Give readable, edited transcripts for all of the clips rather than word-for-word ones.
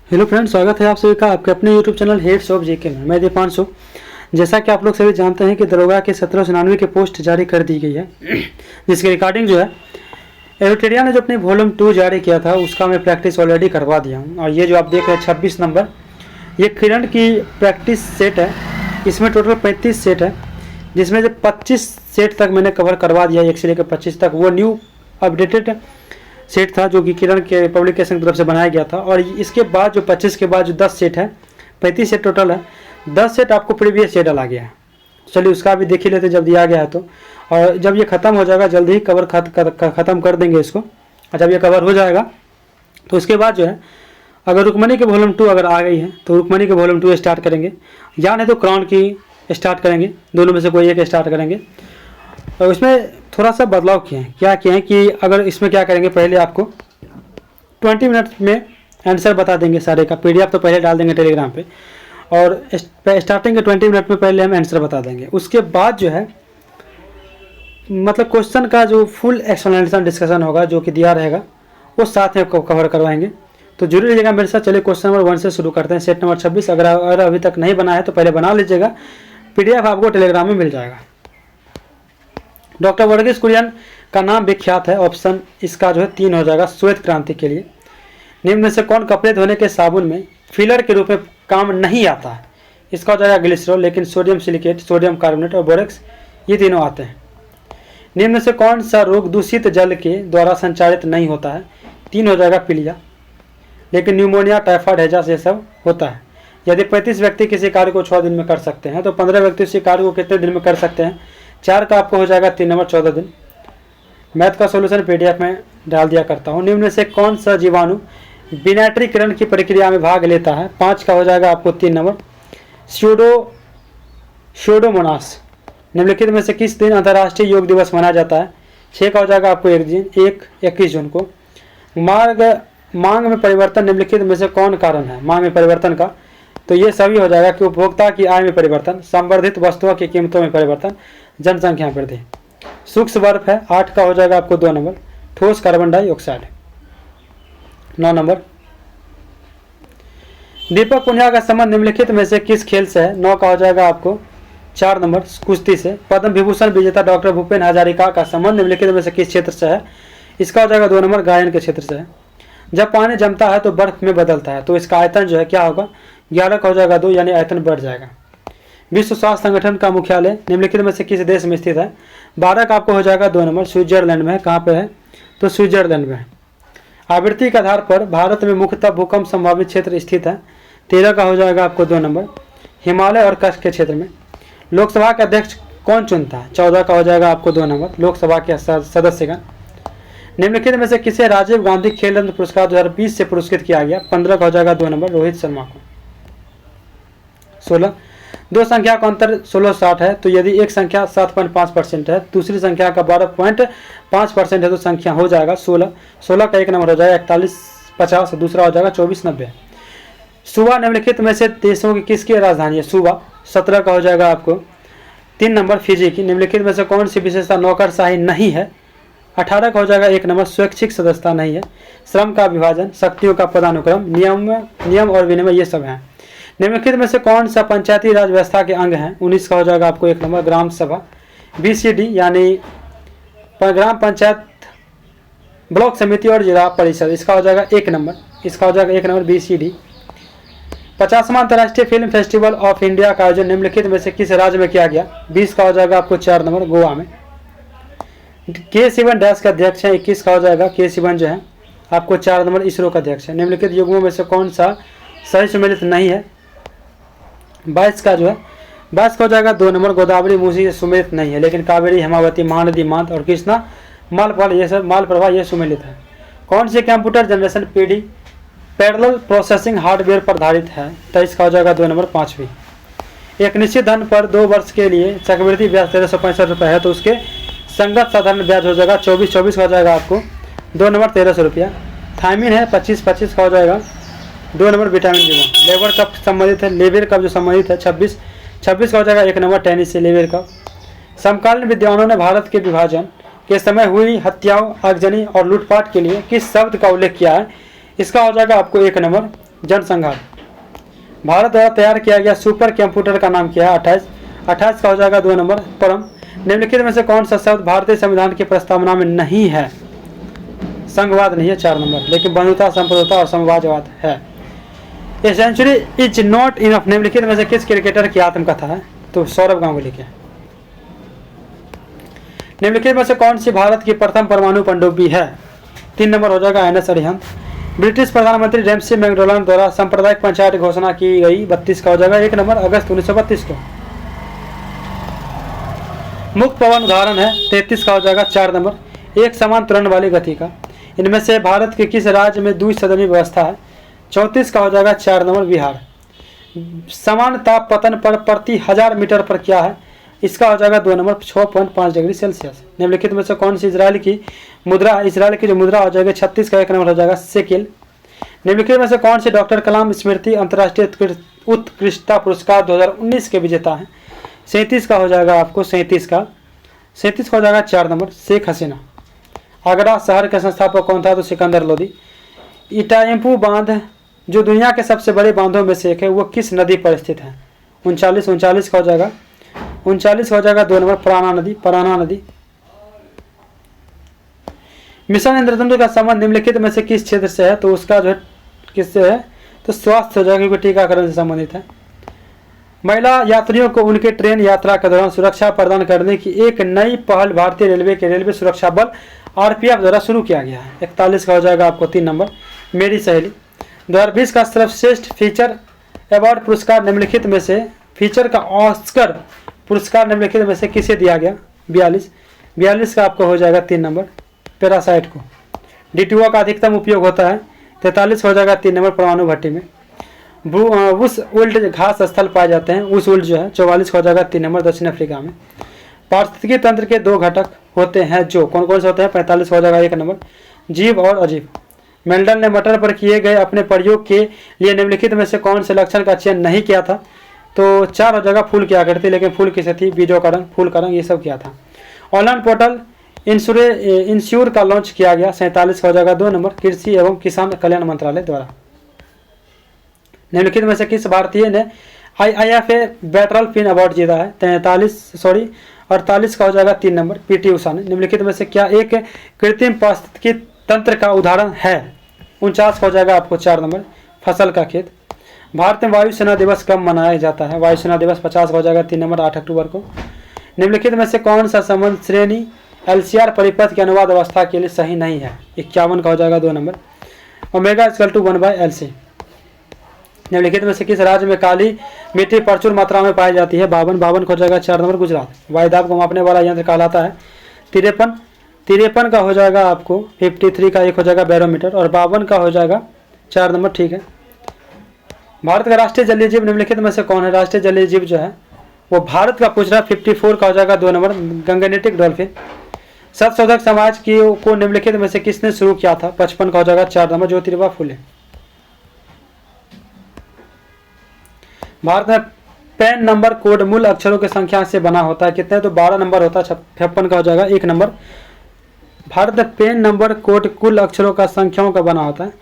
Hello friends, स्वागत है आप सभी का आपके अपने YouTube channel heads of GK में। मैं दीपांशु। जैसा कि आप लोग सभी जानते हैं कि दरोगा के 1799 की पोस्ट जारी कर दी गई है, जिसकी रिकॉर्डिंग जो है एरोटेरिया ने जो अपनी वॉल्यूम 2 जारी किया था उसका मैं प्रैक्टिस ऑलरेडी करवा दिया हूँ। और ये जो आप देख रहे हैं 26 नंबर, ये किरण की प्रैक्टिस सेट है। इसमें टोटल 35 सेट है, जिसमें से 25 सेट तक मैंने कवर करवा दिया, 1 से लेकर 25 तक। वो न्यू अपडेटेड सेट था जो कि किरण के पब्लिकेशन की तरफ से बनाया गया था। और इसके बाद जो 25 के बाद जो 10 सेट है, 35 सेट टोटल है, 10 सेट आपको प्रीवियस ईयर डाला गया है। चलिए उसका भी देख ही लेते जब दिया गया है तो। और जब ये ख़त्म हो जाएगा, जल्दी ही कवर ख़त्म कर देंगे इसको। और जब ये कवर हो जाएगा तो उसके बाद जो है, अगर रुक्मणी के वॉल्यूम 2 अगर आ गई है तो रुक्मणी के वॉल्यूम 2 स्टार्ट करेंगे, या नहीं तो क्राउन की स्टार्ट करेंगे। दोनों में से कोई एक स्टार्ट करेंगे। और उसमें थोड़ा सा बदलाव किए हैं। क्या किए हैं कि अगर इसमें क्या करेंगे, पहले आपको 20 मिनट में आंसर बता देंगे सारे का। पीडीएफ तो पहले डाल देंगे टेलीग्राम पे, और स्टार्टिंग के 20 मिनट में पहले हम आंसर बता देंगे। उसके बाद जो है मतलब क्वेश्चन का जो फुल एक्सप्लेनेशन डिस्कशन होगा जो कि दिया रहेगा, वो साथ में कवर करवाएंगे। तो जरूर लीजिएगा मेरे साथ। चलिए क्वेश्चन नंबर 1 से शुरू करते हैं। सेट नंबर 26 अगर अभी तक नहीं बना है तो पहले बना लीजिएगा, पीडीएफ आपको टेलीग्राम में मिल जाएगा। डॉक्टर वर्गीस कुरियन का नाम विख्यात है। ऑप्शन इसका जो है 3 हो जाएगा, श्वेत क्रांति के लिए। निम्न में से कौन कपड़े धोने के साबुन में फिलर के रूप में काम नहीं आता है? इसका हो जाएगा ग्लिसरॉल, लेकिन सोडियम सिलिकेट, सोडियम कार्बोनेट और बोरेक्स ये तीनों आते हैं। निम्न में से कौन सा रोग दूषित जल के द्वारा संचारित नहीं होता है? 3 हो जाएगा पीलिया, लेकिन न्यूमोनिया, टाइफाइड, हैजा ये सब होता है। यदि 35 व्यक्ति किसी कार्य को 6 दिन में कर सकते हैं तो 15 व्यक्ति उसी कार्य को कितने दिन में कर सकते हैं? 4 का आपको हो जाएगा 3 नंबर 14 दिन। मैथ का सॉल्यूशन पीडीएफ में डाल दिया करता हूँ। निम्न में से कौन सा जीवाणु विनाइट्रीकरण की प्रक्रिया में भाग लेता है? 5 का हो जाएगा आपको 3 नंबर स्यूडोमोनास। निम्नलिखित में से किस दिन अंतर्राष्ट्रीय योग दिवस मनाया जाता है? 6 का हो जाएगा आपको 21 जून को। मांग में परिवर्तन निम्नलिखित में से कौन कारण है मांग में परिवर्तन का? तो ये सभी हो जाएगा कि उपभोक्ता की आय में परिवर्तन, संवर्धित वस्तुओं की कीमतों में परिवर्तन, जनसंख्या वृद्धि। सूक्ष्म बर्फ है। 8 का हो जाएगा आपको 2 नंबर ठोस कार्बन डाइऑक्साइड। 9 नंबर दीपक पुनिया का संबंध निम्नलिखित में से किस खेल से है? 9 का हो जाएगा आपको 4 नंबर कुश्ती से। पद्म विभूषण विजेता डॉक्टर भूपेन हजारिका का संबंध निम्नलिखित में से किस क्षेत्र से है? इसका हो जाएगा 2 नंबर गायन के क्षेत्र से है। जब पानी जमता है तो बर्फ में बदलता है, तो इसका आयतन जो है क्या होगा? 11 का हो जाएगा 2, यानी आयतन बढ़ जाएगा। विश्व स्वास्थ्य संगठन का मुख्यालय निम्नलिखित में से किस देश में स्थित है? 12 का आपको हो जाएगा 2 नंबर स्विट्जरलैंड में है। कहाँ पे है? तो स्विट्जरलैंड में है। आवृत्ति के आधार पर भारत में मुख्यतः भूकंप संभावित क्षेत्र स्थित है। 13 का हो जाएगा आपको 2 नंबर हिमालय और कच्छ के क्षेत्र में। लोकसभा के अध्यक्ष कौन चुनता है? 14 का हो जाएगा आपको 2 नंबर लोकसभा के सदस्यगण। निम्नलिखित में से किसे राजीव गांधी खेल रत्न पुरस्कार 2020 से पुरस्कृत किया गया? 15 का हो जाएगा 2 नंबर रोहित शर्मा को। 16 दो संख्या का अंतर 1660 है, तो यदि एक संख्या 7.5% है, दूसरी संख्या का 12.5% है, तो संख्या हो जाएगा 16। 16 का 1 नंबर हो जाएगा 4150, दूसरा हो जाएगा 2490। सूबा निम्नलिखित में से देशों की किसकी राजधानी है? सूबा। 17 का हो जाएगा आपको 3 नंबर फिजी की। निम्नलिखित में से कौन सी विशेषता नौकरशाही नहीं है? 18 का हो जाएगा 1 नंबर स्वैच्छिक सदस्यता नहीं है। श्रम का विभाजन, शक्तियों का पदानुक्रम, नियम और विनिमय ये सब हैं। निम्नलिखित में से कौन सा पंचायती राज व्यवस्था के अंग है? 19 का हो जाएगा आपको 1 नंबर ग्राम सभा। BCD यानी ग्राम पंचायत, ब्लॉक समिति और जिला परिषद, इसका हो जाएगा 1 नंबर। इसका हो जाएगा 1 नंबर BCD। 50वां अंतर्राष्ट्रीय फिल्म फेस्टिवल ऑफ इंडिया का आयोजन निम्नलिखित में से किस राज्य में किया गया? 20 का हो जाएगा आपको 4 नंबर गोवा में। के शिवन डैश का अध्यक्ष है। 21 का हो जाएगा के शिवन जो है आपको 4 नंबर इसरो का अध्यक्ष है। निम्नलिखित युग्मों में से कौन सा सही सम्मिलित नहीं है? 22 का जो है 22 का हो जाएगा 2 नंबर गोदावरी मूसी सुमेलित नहीं है, लेकिन कावेरी, हेमावती, महानदी, मांत और कृष्णा, मालपाल ये सब मालप्रभा ये सुमेलित है। कौन सी कंप्यूटर जनरेशन पीढ़ी पैरेलल प्रोसेसिंग हार्डवेयर पर आधारित है? 23 का हो जाएगा 2 नंबर 5वीं। एक निश्चित धन पर 2 वर्ष के लिए चक्रवृद्धि ब्याज 1365 रुपये है, तो उसके संगत साधारण ब्याज हो जाएगा 24 का हो जाएगा आपको 2 नंबर 1300 रुपया। थायमिन है 25 का हो जाएगा 2 number vitamin B1। Labour cup संबंधित है, लेबर कप जो संबंधित है 26 का हो जाएगा 1 नंबर टेनिस से लेबर कप। समकालीन विद्वानों ने भारत के विभाजन के समय हुई हत्याओं, आगजनी और लूटपाट के लिए किस शब्द का उल्लेख किया है? इसका हो जाएगा आपको 1 नंबर जनसंहार। भारत द्वारा तैयार किया गया सुपर कंप्यूटर का नाम क्या है? 28 का हो जाएगा 2 नंबर परम। निम्नलिखित में से कौन सा शब्द भारतीय संविधान की प्रस्तावना में नहीं है? संघवाद नहीं है 4 नंबर, लेकिन बंधुता, संप्रभुता और समवायवाद है। A century is not enough निम्नलिखित में से किस क्रिकेटर की आत्मकथा है? तो सौरभ गांगुली की। निम्नलिखित में से कौन सी भारत की प्रथम परमाणु पनडुब्बी है? 3 नंबर हो जाएगा एनएस अरिहंत। ब्रिटिश प्रधानमंत्री रेमसी मैकडोनाल्ड द्वारा सांप्रदायिक पंचायत घोषणा की गई 32 का हो जाएगा 1 नंबर अगस्त 1932 को। मुक्त पवन उदाहरण है 33 का हो जाएगा 4 नंबर एक समान त्वरण वाली गति का। इनमें से भारत के किस राज्य में द्विसदनी व्यवस्था है? 34 का हो जाएगा 4 नंबर बिहार। समान ताप पतन पर प्रति 1000 मीटर पर क्या है? इसका हो जाएगा 2 नंबर 6.5 डिग्री सेल्सियस। निम्नलिखित में से कौन सी इजराइल की जो मुद्रा हो जाएगी 36 का 1 नंबर हो जाएगा शेकेल। निम्नलिखित में से कौन से डॉक्टर कलाम स्मृति अंतर्राष्ट्रीय उत्कृष्टता पुरस्कार 2019 के विजेता हैं? 37 का हो जाएगा आपको 37 का हो जाएगा 4 नंबर शेख हसीना। आगरा शहर के संस्थापक कौन था? तो सिकंदर लोदी। इटाइम्पू बांध जो दुनिया के सबसे बड़े बांधों में से एक है वो किस नदी पर स्थित है? 39 का हो जाएगा 2 नंबर पराना नदी। मिशन इंद्रधनुष का संबंध निम्नलिखित में से किस क्षेत्र से है? तो उसका जो है किससे है? तो स्वास्थ्य हो जाएगा, क्योंकि टीकाकरण से संबंधित है। महिला यात्रियों को उनके ट्रेन यात्रा के दौरान सुरक्षा प्रदान करने की एक नई पहल भारतीय रेलवे के रेलवे सुरक्षा बल आरपीएफ द्वारा शुरू किया गया है। 41 का हो जाएगा आपको 3 नंबर मेरी सहेली। 2020 का सर्वश्रेष्ठ फीचर अवार्ड पुरस्कार निम्नलिखित में से फीचर का ऑस्कर पुरस्कार निम्नलिखित में से किसे दिया गया? 42 का आपको हो जाएगा 3 नंबर पैरासाइट को। डीटीओ का अधिकतम उपयोग होता है 43 हो जाएगा 3 नंबर परमाणु भट्टी में। उस उल्ट घास स्थल पाए जाते हैं, उस उल्ट जो है 44 हो जाएगा 3 नंबर दक्षिण अफ्रीका में। पारिस्थितिकी तंत्र के 2 घटक होते हैं जो कौन कौन से होते हैं? 45 हो जाएगा 1 नंबर जीव और अजीव। मेंडल ने मटर पर किए गए अपने प्रयोग के लिए निम्नलिखित में से कौन से लक्षण का चयन नहीं किया था? तो 4 हो जाएगा फूल की आकृति, लेकिन फूल किसे थी? बीजों का रंग, फूल का रंग, ये सब किया था। ऑनलाइन पोर्टल इंश्योर का लॉन्च किया गया 47 हो जाएगा 2 नंबर कृषि एवं किसान कल्याण मंत्रालय द्वारा। निम्नलिखित में से किस भारतीय ने IIFA बैटरल पिन अवार्ड जीता है? 48 का हो जाएगा 3 नंबर पीटी उषा ने। निम्नलिखित में से क्या एक कृत्रिम पारिस्थितिकी तंत्र का उदाहरण है? 49 का हो जाएगा आपको 4 नंबर फसल का खेत। भारत में वायुसेना दिवस कब मनाया जाता है? वायुसेना दिवस 50 का हो जाएगा 3 नंबर 8 अक्टूबर को। निम्नलिखित में से कौन सा संबंध श्रेणी LCR परिपथ की अनुवाद अवस्था के लिए सही नहीं है? 51 का हो जाएगा 2 नंबर ओमेगा = 1/LC। निम्नलिखित में से किस राज्य में काली मिट्टी प्रचुर मात्रा में पाई जाती है? 52 का हो जाएगा 4 नंबर गुजरात। वायुदाब को मापने वाला यंत्र कहलाता है 53 का हो जाएगा आपको 53 का 1 हो जाएगा बैरोमीटर और 52 का हो जाएगा 4 नंबर। ठीक है। भारत का राष्ट्रीय जलीय जीव निम्नलिखित में से कौन है? राष्ट्रीय जलीय जीव जो है वो भारत का पूछ रहा 54 का हो जाएगा 2 नंबर गंगेनेटिक डॉल्फिन। सत्यशोधक समाज की को निम्नलिखित में से किसने शुरू किया था? 55 का हो जाएगा 4 नंबर ज्योतिबा फुले। भारत में पैन नंबर कोड मूल अक्षरों की संख्या से बना होता है कितने? तो 12 नंबर होता है। 56 का हो जाएगा 1 नंबर। भारत में पैन नंबर कोड कुल अक्षरों का संख्याओं का बना होता है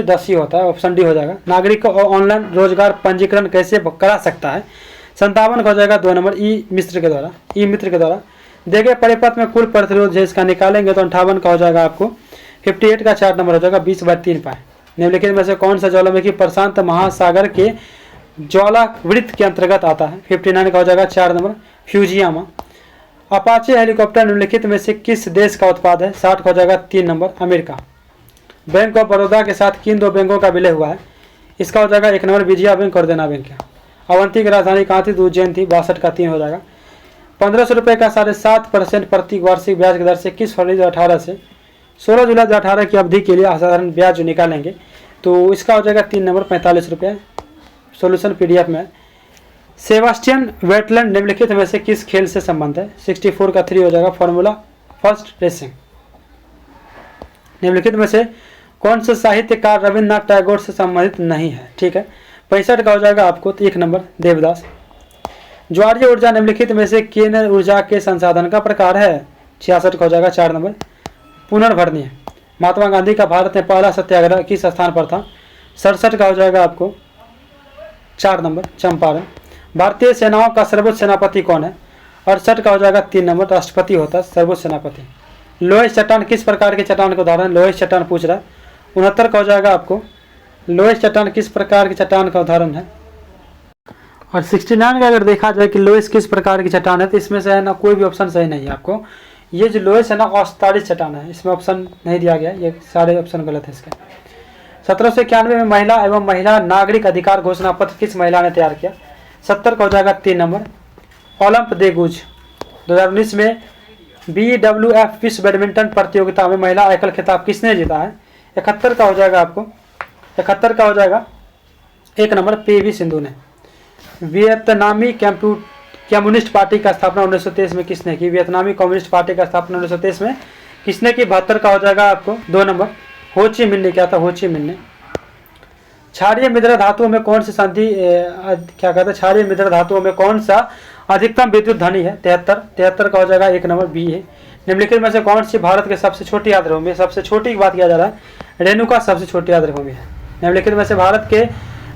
10 ही होता है, ऑप्शन डी हो जाएगा। नागरिक को ऑनलाइन रोजगार पंजीकरण कैसे करा सकता है? 57 का हो जाएगा 2 नंबर ई मित्र के द्वारा। दिए गए परिपथ में कुल प्रतिरोध है इसका निकालेंगे तो 58 का हो जाएगा आपको 58 का 4 नंबर हो जाएगा 20/3 पाए। निम्नलिखित में से कौन सा ज्वालामुखी प्रशांत महासागर के ज्वालावृत्त के अंतर्गत आता है? 59 का हो जाएगा 4 नंबर फ्यूजियामा। अपाचे हेलीकॉप्टर निम्नलिखित में से किस देश का उत्पाद है? 60 का हो जाएगा 3 number America. Bank of Baroda के साथ किन 2 बैंकों का विलय हुआ है? इसका हो जाएगा 1 नंबर विजया बैंक और देना बैंक। अवंती की राजधानी कहाँ थी? उज्जैन थी। 62 का 3 हो जाएगा। 1500 रुपये का 7.5% प्रति वार्षिक ब्याज की दर से किस फरवरी 2018 से 16 जुलाई 2018 की अवधि के लिए असाधारण ब्याज निकालेंगे? तो इसका हो जाएगा 3 नंबर 45 रुपये। सोल्यूशन PDF में। सेबास्टियन वेटलैंड निम्नलिखित में से किस खेल से संबंध है? 64 का 3 हो जाएगा फॉर्मूला फर्स्ट रेसिंग। निम्नलिखित में से कौन से साहित्यकार रविन्द्रनाथ टैगोर से संबंधित नहीं है? ठीक है। 65 का हो जाएगा आपको 1 नंबर देवदास। ज्वारीय ऊर्जा निम्नलिखित में से किन ऊर्जा के संसाधन का प्रकार है? 66 का हो जाएगा 4 नंबर पुनर्भरणीय। महात्मा गांधी का भारत में पहला सत्याग्रह किस स्थान पर था? 67 का हो जाएगा आपको 4 नंबर चंपारण। भारतीय सेनाओं का सर्वोच्च सेनापति कौन है? 68 का हो जाएगा 3 नंबर राष्ट्रपति होता है सर्वोच्च सेनापति। लोहेश चट्टान किस प्रकार के चट्टान का उदाहरण? लोहेश चट्टान पूछ रहा है। 69 का हो जाएगा आपको लोहेश चट्टान किस प्रकार की चट्टान का उदाहरण है? और 69 का अगर देखा जाए कि लोहेश किस प्रकार की चट्टान है तो इसमें से है ना कोई भी ऑप्शन सही नहीं है आपको। ये जो लोहेश है ना औस्तारिक चट्टान है, इसमें ऑप्शन नहीं दिया गया, ये सारे ऑप्शन गलत है इसके। 1791 में महिला एवं महिला नागरिक अधिकार घोषणा पत्र किस महिला ने तैयार किया? 70 का हो जाएगा 3 नंबर ओलंप दे गुज। 2019 में BWF विश्व बैडमिंटन प्रतियोगिता में महिला एकल खिताब किसने जीता है? 71 का हो जाएगा आपको 71 का हो जाएगा 1 नंबर PV सिंधु ने। वियतनामी कम्युनिस्ट पार्टी का स्थापना 1923 में किसने की? वियतनामी कम्युनिस्ट पार्टी का स्थापना 1923 में किसने की? 72 का हो जाएगा आपको 2 नंबर हो ची मिन्ह ने किया था, हो ची मिन्ह ने। क्षारीय मृदा धातुओं में कौन सी संधि क्या कहते हैं? क्षारीय मृदा धातुओं में कौन सा अधिकतम विद्युत धनी है? 73 का हो जाएगा 1 नंबर B है। निम्नलिखित में से कौन सी भारत के सबसे छोटी आर्द्रभूमि? सबसे छोटी की बात किया जा रहा है, रेणुका सबसे छोटी आर्द्रभूमि है। निम्नलिखित में से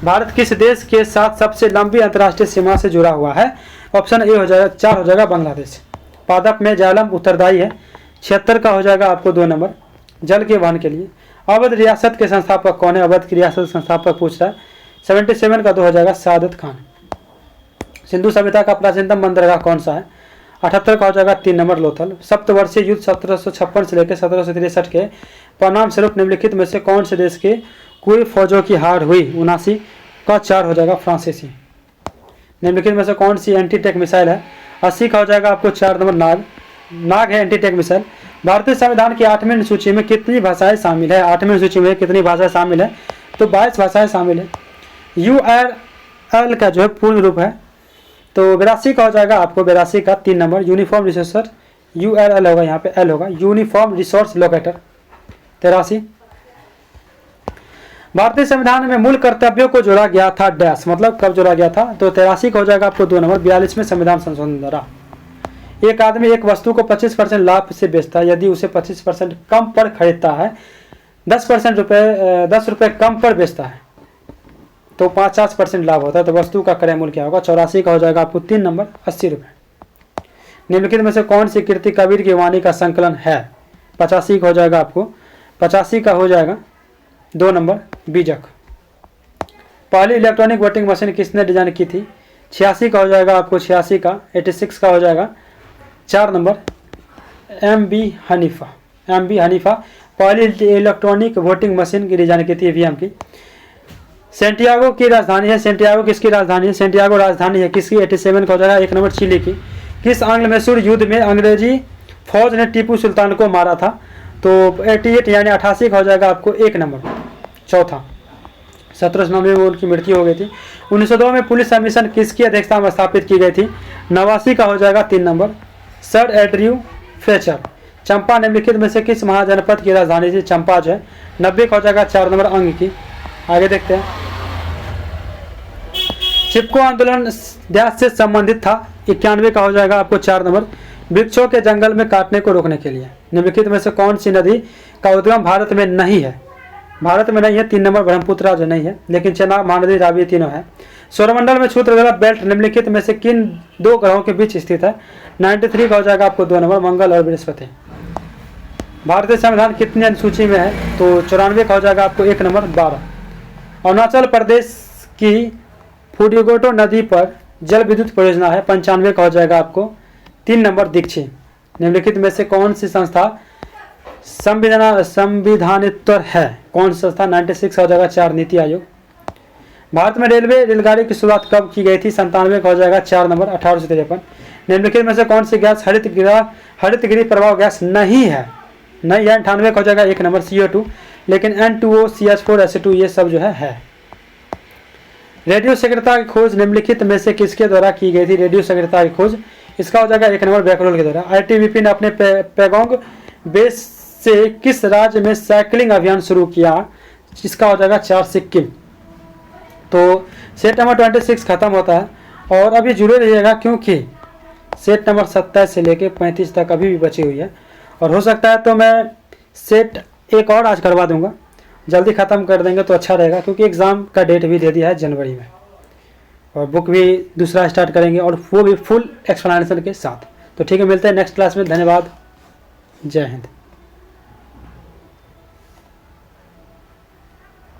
भारत किस देश के साथ सबसे लंबी अंतर्राष्ट्रीय सीमा से जुड़ा हुआ है? ऑप्शन ए हो जाएगा 4 हो जाएगा बांग्लादेश। पादप में जालम उत्तरदायी है। 76 का हो जाएगा आपको 2 नंबर जल के वहन के लिए। अवध रियासत के संस्थापक कौन है? अवध की रियासत संस्थापक पूछ रहा है। 77 का 2 हो जाएगा सादत खान। सिंधु सभ्यता का प्राचीनतम बंदरगाह कौन सा है? 78 का हो जाएगा 3 नंबर लोथल। सप्तवर्षीय युद्ध 1756 से लेकर 1763 के परिणाम स्वरूप निम्नलिखित में से कौन से देश के कुल फौजों की हार हुई? 79 का 4 हो जाएगा फ्रांसीसी। निम्नलिखित में से कौन सी एंटीटेक मिसाइल है? 80 का हो जाएगा आपको 4 नंबर नाग है एंटीटेक मिसाइल। भारतीय संविधान की 8वीं सूची में कितनी भाषाएं शामिल है? 8वीं सूची में कितनी भाषाएं शामिल है? तो 22 भाषाएं शामिल है। URL का जो है पूर्ण रूप है तो 82 का हो जाएगा आपको 82 का 3 नंबर यूनिफॉर्म रिसोर्स URL होगा, यहाँ पे L होगा यूनिफॉर्म रिसोर्स लोकेटर। 83 भारतीय संविधान में मूल कर्तव्यों को जोड़ा गया था डैश, मतलब कब जोड़ा गया था? तो 83 का हो जाएगा आपको 2 नंबर 42 में संविधान संशोधन द्वारा। एक आदमी एक वस्तु को 25% लाभ से बेचता है यदि उसे 25% कम पर खरीदता है, 10 रुपए कम पर बेचता है तो 50% लाभ होता है, तो वस्तु का क्रय मूल्य क्या होगा? 84 का हो जाएगा आपको 3 नंबर 80 रुपये। निम्नलिखित में से कौन सी कृति कबीर की वाणी का संकलन है? 85 का हो जाएगा आपको 85 का हो जाएगा 2 नंबर बीजक। पहली इलेक्ट्रॉनिक वोटिंग मशीन किसने डिजाइन की थी? 86 का हो जाएगा आपको 86 का 86 का हो जाएगा 4 नंबर MB हनीफा पहली इलेक्ट्रॉनिक वोटिंग मशीन की डिजाइन की थी EVM की। सेंटियागो की राजधानी है, सेंटियागो किसकी राजधानी है? सेंटियागो राजधानी है किसकी? 87 का हो जाएगा 1 नंबर चिली की। किस आंग्ल मैसूर युद्ध में अंग्रेजी फौज ने टीपू सुल्तान को मारा था? तो 88 यानी 88 का हो जाएगा आपको 1 नंबर चौथा। 1790 में उनकी मृत्यु हो गई थी। 1902 में पुलिस कमीशन किसकी अध्यक्षता में स्थापित की गई थी? 89 का हो जाएगा 3 नंबर सर एड्रयू फ्लेचर। चंपा निम्नलिखित में से किस महाजनपद की राजधानी थी? चंपा जो है। 90 का हो जाएगा 4 नंबर अंग की। आगे देखते हैं। चिपको आंदोलन देश से संबंधित था। 91 का हो जाएगा आपको 4 नंबर वृक्षों के जंगल में काटने को रोकने के लिए। निम्नलिखित में से कौन सी नदी का उद्गम भारत में नहीं है? भारत में नहीं है 3 नंबर ब्रह्मपुत्र जो नहीं है, लेकिन चेनाब महानदी रावी तीनों है। सौरमंडल में क्षुद्र बेल्ट निम्नलिखित में से किन 2 ग्रहों के बीच स्थित है? 93 का हो जाएगा आपको 2 नंबर मंगल और बृहस्पति। भारतीय संविधान कितनी अनुसूची में है? तो 94 का हो जाएगा आपको 1 नंबर 12। अरुणाचल प्रदेश की फुडिगोटो नदी पर जल विद्युत परियोजना है। 95 का हो जाएगा आपको 3 नंबर दीक्षी। निम्नलिखित में से कौन सी संस्था संविधानित्तर है? कौन सी संस्था? 96 का हो जाएगा 4 नीति आयोग। भारत में रेलगाड़ी की शुरुआत कब की गई थी? 97 का हो जाएगा 4 नंबर 1853। निम्नलिखित में से कौन सी गैस हरित गृह प्रभाव गैस नहीं है? नहीं है। 98 का हो जाएगा 1 नंबर CO2, लेकिन N2O CH4 SO2 ये सब जो है। रेडियो सक्रियता की खोज निम्नलिखित में से किसके द्वारा की गई थी? रेडियो सक्रियता की खोज इसका हो जाएगा 1 नंबर बैकरोल के द्वारा। ITBP ने अपने पैगोंग बेस से किस राज्य में साइकिलिंग अभियान शुरू किया? इसका हो जाएगा 4 सिक्किम। तो सेट नंबर 26 खत्म होता है और अभी जुड़े रहिएगा क्योंकि सेट नंबर 27 से लेके 35 तक अभी भी बची हुई है और हो सकता है तो मैं सेट एक और आज करवा दूंगा जल्दी ख़त्म कर देंगे तो अच्छा रहेगा, क्योंकि एग्ज़ाम का डेट भी दे दिया है जनवरी में, और बुक भी दूसरा स्टार्ट करेंगे और वो भी फुल एक्सप्लेनेशन के साथ। तो ठीक है, मिलते हैं नेक्स्ट क्लास में। धन्यवाद, जय हिंद।